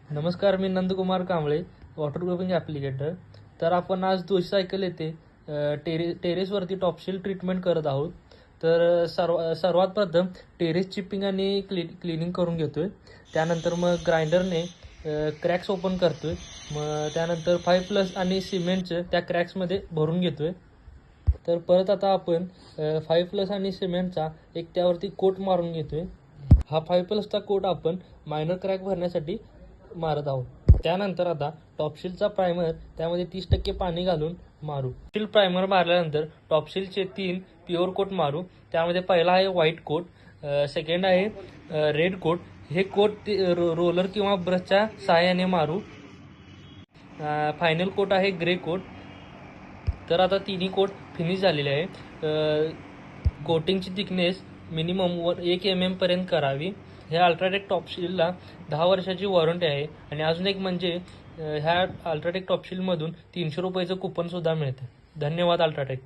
नमस्कार, मी नंदकुमार कांबळे, वॉटरप्रूफिंग ॲप्लिकेटर. तर आपण आज दोशी सायकल येथे टेरेसवरती टॉपशील ट्रीटमेंट करत आहोत. तर सर्वात प्रथम टेरेस चिपिंग आणि क्लिनिंग करून घेतोय. त्यानंतर मग ग्राइंडरने क्रॅक्स ओपन करतोय. मग त्यानंतर 5+ आणि सिमेंटचं त्या क्रॅक्समध्ये भरून घेतोय. तर परत आता आपण 5+ आणि सिमेंटचा एक त्यावरती कोट मारून घेतोय. हा 5+चा कोट आपण मायनर क्रॅक भरण्यासाठी मारत आहोत. त्यानंतर आता टॉपशीलचा प्रायमर त्यामध्ये 30% पाणी घालून मारू. टॉपशील प्रायमर मारल्यानंतर टॉपशीलचे 3 प्युअर कोट मारू. त्यामध्ये पहिला आहे व्हाईट कोट, सेकंड आहे रेड कोट. हे कोट रोलर किंवा ब्रशच्या सहाय्याने मारू. फायनल कोट आहे ग्रे कोट. तर आता तिन्ही कोट फिनिश झालेले आहे. कोटिंगची थिकनेस मिनिमम 1 mm पर्यंत करावी. ह्या अल्ट्राटेक टॉपशीलला 10 वर्षाची वॉरंटी आहे. आणि अजून एक म्हणजे ह्या अल्ट्राटेक टॉपशीलमधून 300 रुपयाचं कुपनसुद्धा मिळतं. धन्यवाद अल्ट्राटेक.